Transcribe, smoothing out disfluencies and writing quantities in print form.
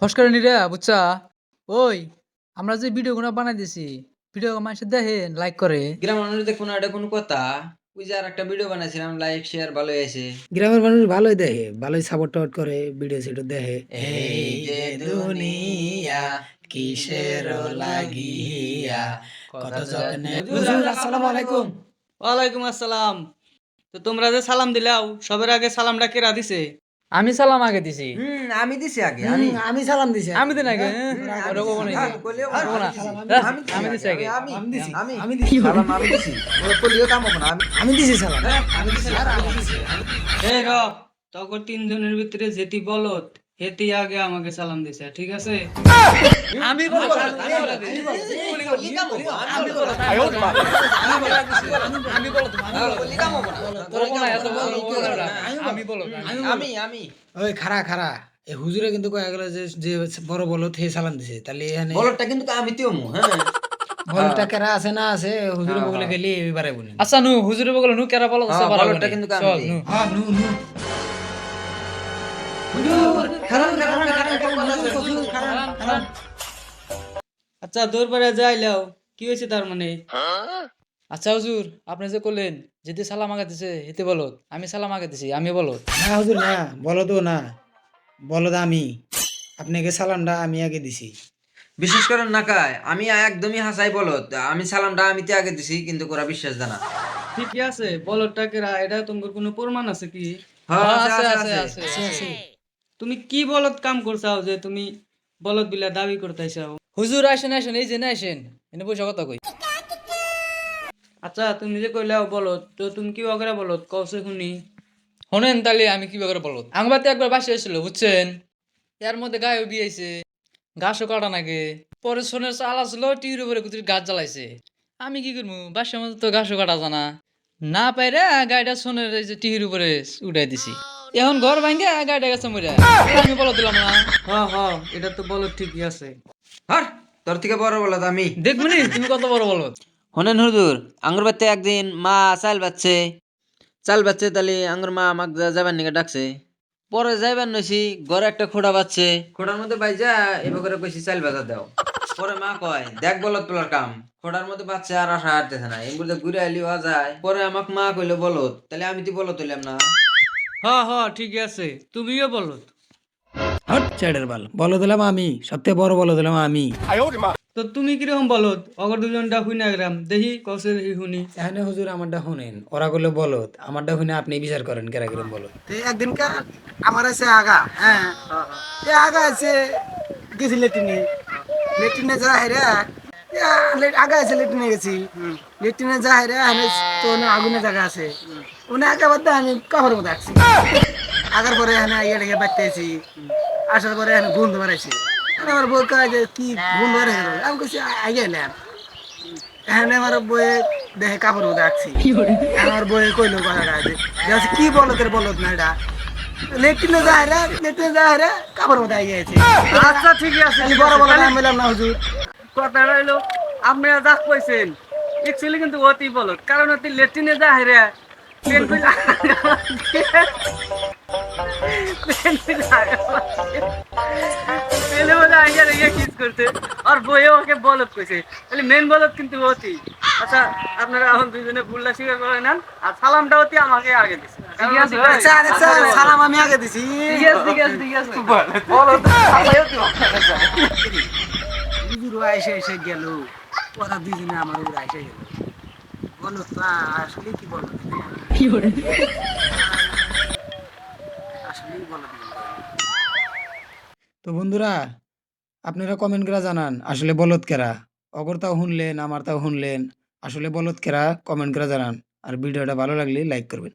ফস করে নিরে বুঝছা ওই আমরা যে ভিডিও গুলো বানাই দিছি ভিডিও মানুষ দেখেন লাইক করে গ্রামের মানুষ দেখুন এটা কোনো কথা। ওই যে আর একটা ভিডিও বানাইছিলাম, লাইক শেয়ার ভালো হয়েছে। গ্রামের মানুষ ভালোই দেখে, ভালোই সাপোর্ট টাপোর্ট করে, ভিডিও সিডিও দেখে। এই যে দুনিয়া কিসের লাগিয়া কত যত্নে। হুজুর আসসালামু আলাইকুম। ওয়ালাইকুম আসসালাম। তো তোমরা যে সালাম দিলাও সবার আগে সালামটা কেরা দিছে? আমি সালাম আগে দিছি আমি দিছি আগে। আমি সালাম দিছি। আমি দিন আগে ওটা কখনো নেই। আমি দিছি আগে আমি দিছি সালাম। আমি দিছি সালাম। এই র তখন তিনজনের ভিতরে যেটি বলত হেতি আগে আমাকে সালাম দিছে, ঠিক আছে? আমি ওই খারা খারা এই হুজুরে কিন্তু কয়ে গেল যে যে বড় বলত হে সালাম দিছে, তাহলে এখানে বলটা কিন্তু আমি তিওমু। হ্যাঁ, বলটা কেরা আছে না আছে হুজুরে বগলে গেলি এবারে বলেন। আচ্ছা নু হুজুরে বগল নু কেরা বলো আছে বড় বলটা কিন্তু আমি দিই। হ্যাঁ নু নু আচ্ছা দরবারে যাইলাও কি হয়েছে তার মানে? আচ্ছা হুজুর আপনি যে করলেন যেতে সালাম আগে দিছে হেতে বলো আমি সালাম আগে দিছি আমি বলো না হুজুর না, বলো তো না, বলো তো আমি আপনাকে সালামটা আমি আগে দিছি। বিশেষ করে না কায় আমি একদমই হাসাই বলত। আমি সালামটা আমিতে আগে দিছি, কিন্তু ওরা বিশ্বাস জানা। ঠিকই আছে, বলদটা কেরা এটা তোমার কোনো প্রমাণ আছে কি? হ্যাঁ, আছে আছে, আছে আছে। আছে তুমি কি বলদ কাম করছাও যে তুমি বলদ বিলা দাবি করতেছাও? হুজুর আসেন আসেন এই যে না আসেন এনে বসে কথা কই আচ্ছা তুমি যে কইলাও বলদ, তো তুমি কি অগরা বলদ কওছে শুনি? শোনেন তাহলে আমি কি করে বলো আংবাতে একবার বাসে এসেছিল বুঝছেন, এর মধ্যে গায়ে বিয়েছে ঘাসও কাটা নাগে পরে সোনের চাল আসলো টিউর উপরে কুতির গাছ জ্বালাইছে আমি কি করবো বাসার মধ্যে তো ঘাসও কাটা জানা না পাইরে গাড়িটা সোনের এই যে টিহির উপরে উঠাই দিছি এখন ঘর ভাঙ্গে গাড়িটা গেছে মরে আমি বলো দিলাম না হ্যাঁ হ্যাঁ, এটা তো বলদ ঠিকই আছে। হ্যাঁ, তোর থেকে বড় বলত আমি। দেখবো নি তুমি কত বড় বলো হনেন হুজুর, আঙ্গুর বাড়িতে একদিন মা চাল বাচ্চে তাহলে আঙ্গুর মা আমাকে যাবার নিকে ডাকছে। পরে যাইবার নইছি, ঘরে একটা খোড়া বাচ্চে, খোড়ার মধ্যে বাইজা এবার করে কইছি চাল বাজা দাও। পরে মা কয় দেখ বলত তোলার কাম, খোড়ার মধ্যে বাচ্চা আর আশা হারতেছে না, এম বলতে ঘুরে আইলি যায়। পরে আমাকে মা কইলো বলত, তাহলে আমি তো বলত হইলাম না। হ্যাঁ হ্যাঁ ঠিকই আছে, তুমিও বলদ। হট ছেড়ের বাল, বলো দিলাম আমি, সবথেকে বড় বলো দিলাম আমি। তো তুমি কিরকম বলদ? অগর দুজনটা হুইনা গেলাম দেখি কসে দেখি শুনি। এখানে হুজুর আমারটা শুনেন, ওরা করলে বলত, আমারটা শুনে আপনি বিচার করেন কেরা কিরম বলত। একদিন আমার আছে আগা, হ্যাঁ আগা আছে গেছি লেট্রিনে, লেট্রিনে যা হেরা আগা আছে লেট্রিনে গেছি, লেট্রিনে যা হেরা তো আগুনের জায়গা আছে ওনে আগে বাদ আমি কাপড়ের মধ্যে আসছি, আগার পরে এখানে ইয়ে বাড়তেছি, আসার পরে এখানে গন্ধ বাড়াইছি, আমার বউ কয় যে কি গন্ধ বাড়ে গেল, আমি কইছি আগে এলাম, এখানে আমার বইয়ে দেখে কাপড় মধ্যে আসছি, আমার বইয়ে কইলো কথাটা যে কি বলো তোর বলত না এটা লেট্রিনে যায় রে, লেট্রিনে যায় রে কাপড় মধ্যে আগে গেছে। আচ্ছা ঠিকই আছে, আমি বড় বড় নাম বললাম না হুজুর। কথা রইলো আপনারা যা কইছেন অ্যাকচুয়ালি কিন্তু অতি বলদ, কারণ অতি লেট্রিনে যা হেরে প্লেন কইলা প্লেনে মধ্যে আইয়া রেগে কিস করতে আর বইয়ে ওকে বলদ কইছে, তাহলে মেন বলদ কিন্তু অতি। আচ্ছা আপনারা এখন দুইজনে ভুলটা স্বীকার করে নেন, আর সালামটা অতি আমাকে আগে দিছে। আচ্ছা আচ্ছা সালাম আমি আগে দিছি। ঠিক আছে হুজুর আইসে এসে গেল, ওরা দুজনে আমার উপরে আইসে গেল, বলো তো আসলে কি বলো, আসলেই বলো। তো বন্ধুরা আপনারা কমেন্ট করে জানান আসলে বলদ কেরা, অগর তাও শুনলেন আমার তাও শুনলেন, আসলে বলদ কেরা কমেন্ট করে জানান, আর ভিডিওটা ভালো লাগলে লাইক করবেন।